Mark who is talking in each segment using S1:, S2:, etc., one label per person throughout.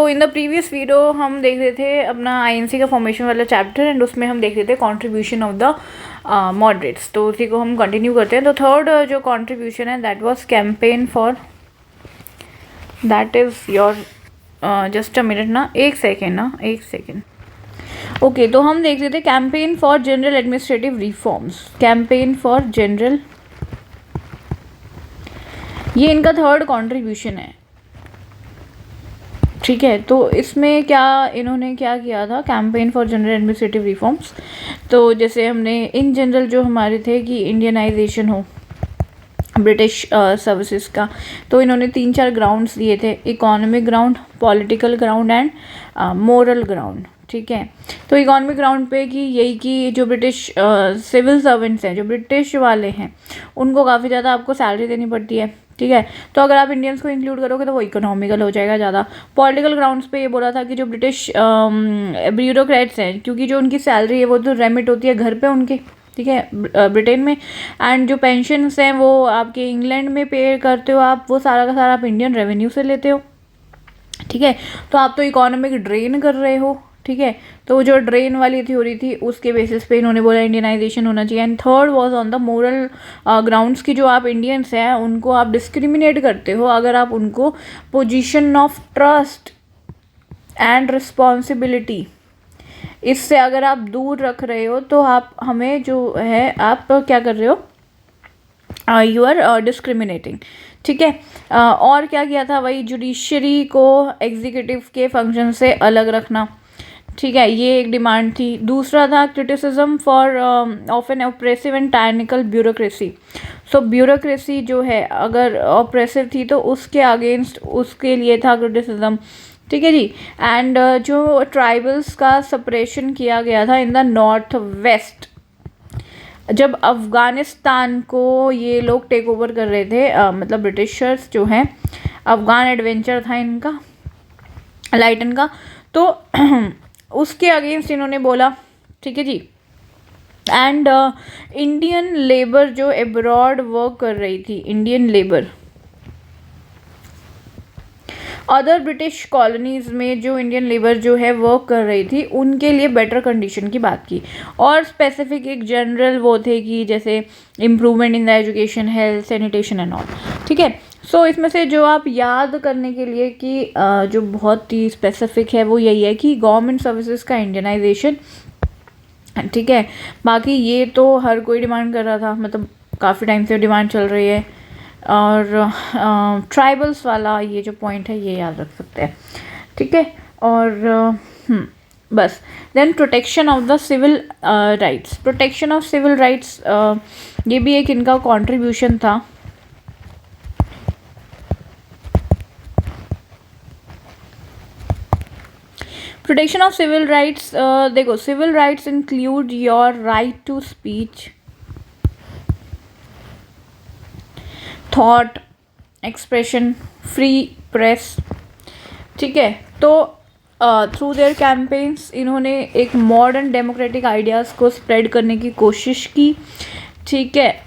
S1: तो in the previous video हम देख रहे थे अपना आईएनसी का फॉर्मेशन वाला चैप्टर, एंड उसमें हम देख रहे थे कंट्रीब्यूशन ऑफ द मॉडरेट्स। तो उसी को हम कंटिन्यू करते हैं। तो थर्ड जो कंट्रीब्यूशन है that was campaign for, that is your just a minute ना, एक सेकेंड। ओके, तो हम देख रहे थे campaign for general administrative reforms, campaign for general, ये इनका थर्ड कंट्रीब्यूशन है। ठीक है, तो इसमें क्या इन्होंने क्या किया था, campaign for general administrative reforms. तो जैसे हमने इन जनरल जो हमारे थे कि इंडियनाइजेशन हो ब्रिटिश सर्विसेज का, तो इन्होंने 3-4 ग्राउंड्स दिए थे, economic ground, political ground and moral ground. ठीक है, तो इकोनॉमिक ग्राउंड पे कि यही कि जो ब्रिटिश सिविल सर्वेंट्स हैं, जो ब्रिटिश वाले हैं, उनको काफ़ी ज़्यादा आपको सैलरी देनी पड़ती है। ठीक है, तो अगर आप इंडियंस को इंक्लूड करोगे तो वो इकोनॉमिकल हो जाएगा ज़्यादा। पॉलिटिकल ग्राउंड्स पे ये बोला था कि जो ब्रिटिश ब्यूरोक्रेट्स हैं, क्योंकि जो उनकी सैलरी है वो तो रेमिट होती है घर पे उनके, ठीक है, ब्रिटेन में, एंड जो पेंशन्स हैं वो आपके इंग्लैंड में पे करते हो आप, वो सारा का सारा आप इंडियन रेवेन्यू से लेते हो। ठीक है, तो आप तो इकोनॉमिक ड्रेन कर रहे हो। ठीक है, तो जो ड्रेन वाली थ्योरी थी उसके बेसिस पे इन्होंने बोला इंडियनाइजेशन होना चाहिए। And third was on the moral grounds की जो आप इंडियंस हैं उनको आप डिस्क्रिमिनेट करते हो अगर आप उनको position of trust and responsibility, इससे अगर आप दूर रख रहे हो तो आप हमें जो है आप क्या कर रहे हो, यू आर डिस्क्रिमिनेटिंग। ठीक है, और क्या किया था, वही जुडिशरी को एग्जीक्यूटिव के फंक्शन से अलग रखना। ठीक है, ये एक डिमांड थी। दूसरा था criticism for of an oppressive and tyrannical bureaucracy. So bureaucracy जो है अगर ऑपरेसिव थी तो उसके अगेंस्ट उसके लिए था क्रिटिसिज्म। ठीक है जी, एंड जो ट्राइबल्स का सेपरेशन किया गया था इन द नॉर्थ वेस्ट, जब अफ़गानिस्तान को ये लोग टेक ओवर कर रहे थे, मतलब ब्रिटिशर्स जो हैं, अफ़गान एडवेंचर था इनका, लाइटन का, तो उसके अगेंस्ट इन्होंने बोला। ठीक है जी, एंड इंडियन लेबर जो एब्रॉड वर्क कर रही थी, Indian labour other British colonies में जो इंडियन लेबर जो है वर्क कर रही थी उनके लिए बेटर कंडीशन की बात की, और स्पेसिफिक एक जनरल वो थे कि जैसे improvement in the education, health, sanitation and all. ठीक है, सो इसमें से जो आप याद करने के लिए कि जो बहुत ही स्पेसिफिक है वो यही है कि गवर्नमेंट सर्विसेज का इंडियनाइजेशन। ठीक है, बाकी ये तो हर कोई डिमांड कर रहा था, मतलब काफ़ी टाइम से डिमांड चल रही है, और ट्राइबल्स वाला ये जो पॉइंट है ये याद रख सकते हैं। ठीक है, और बस then protection of the civil rights, protection of civil rights, ये भी एक इनका कंट्रीब्यूशन था। प्रोटेक्शन ऑफ सिविल राइट्स, देखो civil rights include your right to speech, thought expression, free press. ठीक है, तो थ्रू देयर कैंपेन्स इन्होंने एक मॉडर्न डेमोक्रेटिक आइडियाज़ को स्प्रेड करने की कोशिश की। ठीक है,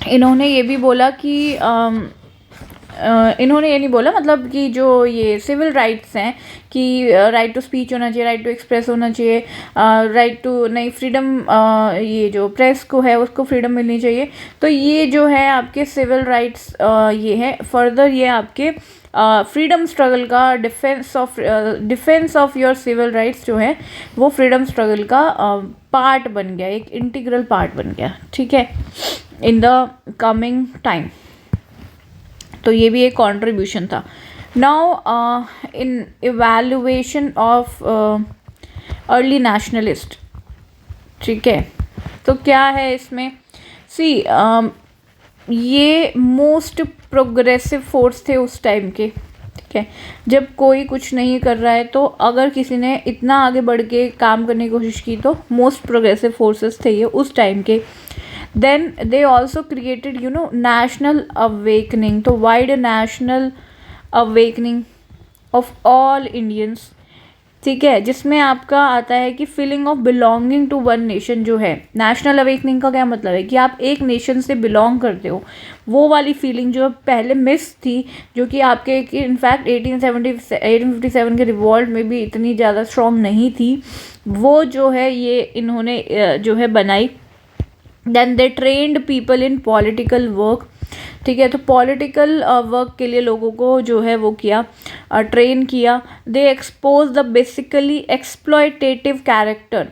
S1: इन्होंने ये भी बोला कि इन्होंने ये नहीं बोला, मतलब कि जो ये सिविल राइट्स हैं कि राइट टू स्पीच होना चाहिए, राइट टू एक्सप्रेस होना चाहिए, राइट टू नहीं फ्रीडम, ये जो प्रेस को है उसको फ्रीडम मिलनी चाहिए। तो ये जो है आपके सिविल राइट्स ये है, फर्दर ये आपके फ्रीडम स्ट्रगल का defence of your civil rights जो है वो फ्रीडम स्ट्रगल का पार्ट बन गया, एक इंटीग्रल पार्ट बन गया। ठीक है, इन द कमिंग टाइम, तो ये भी एक कंट्रीब्यूशन था। Now in evaluation of early nationalist. ठीक है, तो क्या है इसमें, सी ये मोस्ट प्रोग्रेसिव फोर्स थे उस टाइम के। ठीक है, जब कोई कुछ नहीं कर रहा है तो अगर किसी ने इतना आगे बढ़ के काम करने की कोशिश की तो मोस्ट प्रोग्रेसिव फोर्सेस थे ये उस टाइम के। Then they also created national awakening, तो wide national awakening of all Indians ठीक है, जिसमें आपका आता है कि feeling of belonging to one nation जो है। नेशनल अवेकनिंग का क्या मतलब है कि आप एक नेशन से बिलोंग करते हो, वो वाली फीलिंग जो पहले मिस थी, जो कि आपके इनफैक्ट 1857 के रिवॉल्ट में भी इतनी ज़्यादा स्ट्रॉन्ग नहीं थी, वो जो है ये इन्होंने जो है बनाई। Then they trained people in political work, ठीक है, तो पॉलिटिकल वर्क के लिए लोगों को जो है वो किया, ट्रेन किया। They expose the basically exploitative character,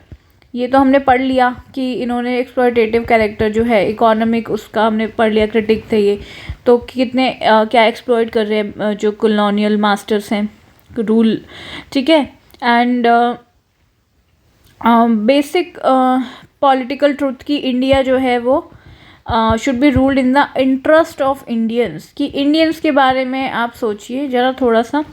S1: ये तो हमने पढ़ लिया कि इन्होंने एक्सप्लॉयटेटिव कैरेक्टर जो है इकोनॉमिक, उसका हमने पढ़ लिया, क्रिटिक थे ये, तो कितने क्या एक्सप्लॉयट कर रहे हैं जो कॉलोनियल मास्टर्स हैं, रूल, ठीक है। एंड बेसिक पॉलिटिकल ट्रुथ की इंडिया जो है वो should be ruled in the interest of Indians, कि इंडियंस के बारे में आप सोचिए ज़रा थोड़ा सा,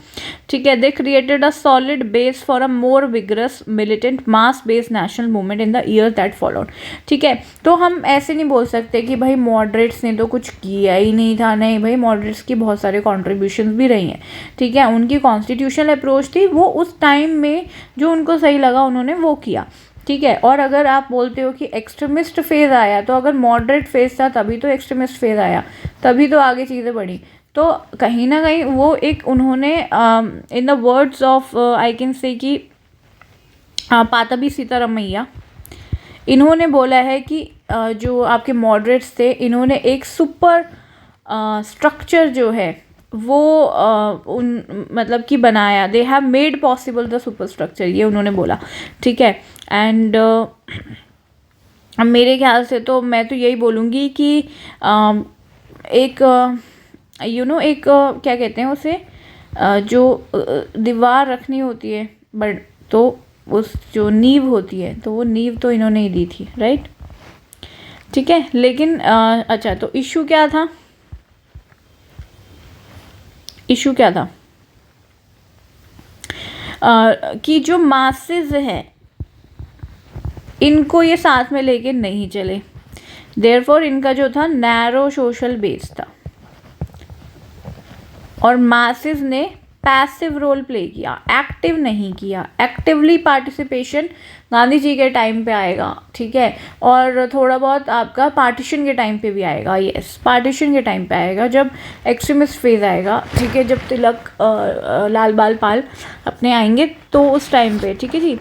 S1: ठीक है। They created a solid base for a more vigorous militant mass based national movement in the year that followed, ठीक है। तो हम ऐसे नहीं बोल सकते कि भाई मॉडरेट्स ने तो कुछ किया ही नहीं था, नहीं भाई, मॉडरेट्स की बहुत सारे कॉन्ट्रीब्यूशन भी रही हैं, ठीक है। उनकी कॉन्स्टिट्यूशनल अप्रोच थी, वो उस टाइम में जो उनको सही लगा उन्होंने वो किया, ठीक है। और अगर आप बोलते हो कि एक्सट्रीमिस्ट फेज़ आया, तो अगर मॉडरेट फेज़ था तभी तो एक्सट्रीमिस्ट फेज़ आया, तभी तो आगे चीज़ें बढ़ी। तो कहीं ना कहीं वो एक उन्होंने in the words of I can say कि पाताबी सीतारमैया, इन्होंने बोला है कि जो आपके मॉडरेट्स थे, इन्होंने एक सुपर स्ट्रक्चर जो है वो उन मतलब कि बनाया, they have made possible the super structure, ये उन्होंने बोला, ठीक है। एंड मेरे ख्याल से तो मैं तो यही बोलूँगी कि एक एक क्या कहते हैं उसे, जो दीवार रखनी होती है बट, तो उस जो नींव होती है, तो वो नींव तो इन्होंने ही दी थी, राइट, ठीक है। लेकिन अच्छा, तो इशू क्या था, इशू क्या था कि जो मासेस हैं इनको ये साथ में लेके नहीं चले, देयरफॉर इनका जो था नैरो सोशल बेस था, और मासेस ने पैसिव रोल प्ले किया, एक्टिव नहीं किया। एक्टिवली पार्टिसिपेशन गांधी जी के टाइम पे आएगा, ठीक है, और थोड़ा बहुत आपका पार्टीशन के टाइम पे भी आएगा, यस, पार्टीशन के टाइम पे आएगा, जब एक्सट्रीमिस्ट फेज आएगा, ठीक है, जब तिलक लाल बाल पाल अपने आएंगे, तो उस टाइम पे, ठीक है जी।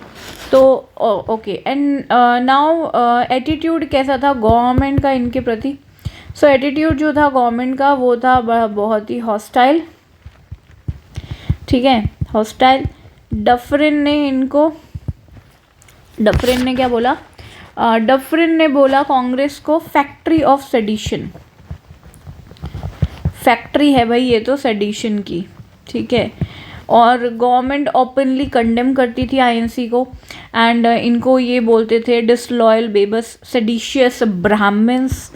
S1: तो ओके, एंड नाउ एटीट्यूड कैसा था गवर्नमेंट का इनके प्रति। सो एटीट्यूड जो था गवर्नमेंट का वो था बहुत ही हॉस्टाइल, ठीक है, हॉस्टाइल। डफरिन ने क्या बोला, डफरिन ने बोला कांग्रेस को फैक्ट्री ऑफ सेडिशन, फैक्ट्री है भाई ये तो सेडिशन की, ठीक है। और गवर्नमेंट ओपनली कंडेम करती थी आईएनसी को, एंड इनको ये बोलते थे डिसलॉयल, बेबस, सेडिशियस ब्राह्मण्स,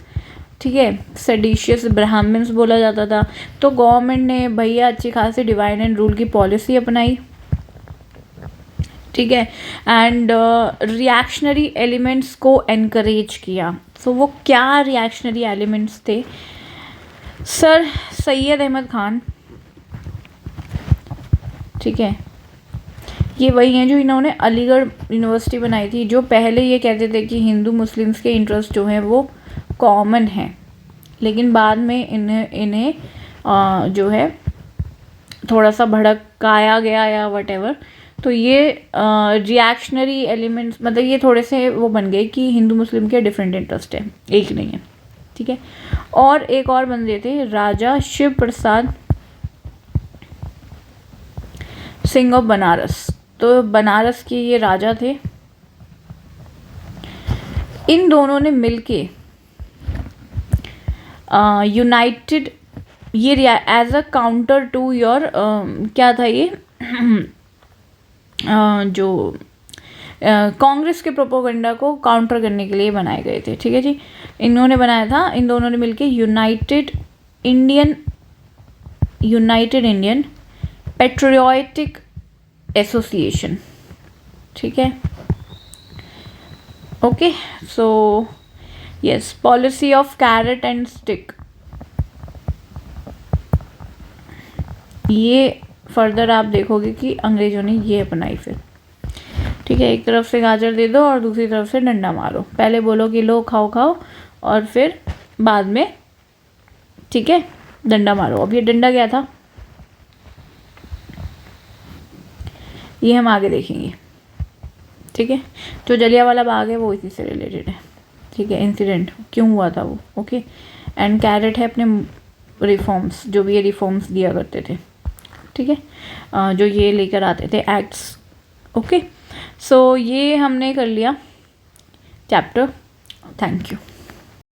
S1: ठीक है, सेडिशियस ब्राह्मण्स बोला जाता था। तो गवर्नमेंट ने भैया अच्छी खासी डिवाइड एंड रूल की पॉलिसी अपनाई, ठीक है, एंड रिएक्शनरी एलिमेंट्स को एनकरेज किया। तो वो क्या रिएक्शनरी एलिमेंट्स थे सर, सैयद अहमद खान, ठीक है, ये वही हैं जो इन्होंने अलीगढ़ यूनिवर्सिटी बनाई थी, जो पहले ये कहते थे कि हिंदू मुस्लिम्स के इंटरेस्ट जो हैं वो कॉमन है, लेकिन बाद में इन्हें जो है थोड़ा सा भड़काया गया या वटेवर, तो ये रिएक्शनरी एलिमेंट्स, मतलब ये थोड़े से वो बन गए कि हिंदू मुस्लिम के डिफरेंट इंटरेस्ट है, एक नहीं है, ठीक है। और एक और बंदे थे राजा शिव प्रसाद सिंह ऑफ बनारस, तो बनारस के ये राजा थे। इन दोनों ने मिलके यूनाइटेड, ये as a counter to your क्या था ये जो कांग्रेस के प्रोपोगंडा को काउंटर करने के लिए बनाए गए थे, ठीक है जी। इन्होंने बनाया था, इन दोनों ने मिलके यूनाइटेड इंडियन पेट्रियोटिक एसोसिएशन, ठीक है, okay. So yes, policy of carrot and stick, ये फर्दर आप देखोगे कि अंग्रेजों ने ये अपनाई फिर। ठीक है, एक तरफ से गाजर दे दो और दूसरी तरफ से डंडा मारो, पहले बोलो कि लो खाओ खाओ और फिर बाद में, ठीक है, डंडा मारो। अब ये डंडा क्या था ये हम आगे देखेंगे, ठीक है। जो जलियांवाला बाग है वो इसी से रिलेटेड है, ठीक है, इंसिडेंट क्यों हुआ था वो, ओके। एंड कैरेट है अपने रिफॉर्म्स, जो भी ये रिफॉर्म्स दिया करते थे, ठीक है, जो ये लेकर आते थे एक्ट्स, ओके। सो ये हमने कर लिया चैप्टर। Thank you.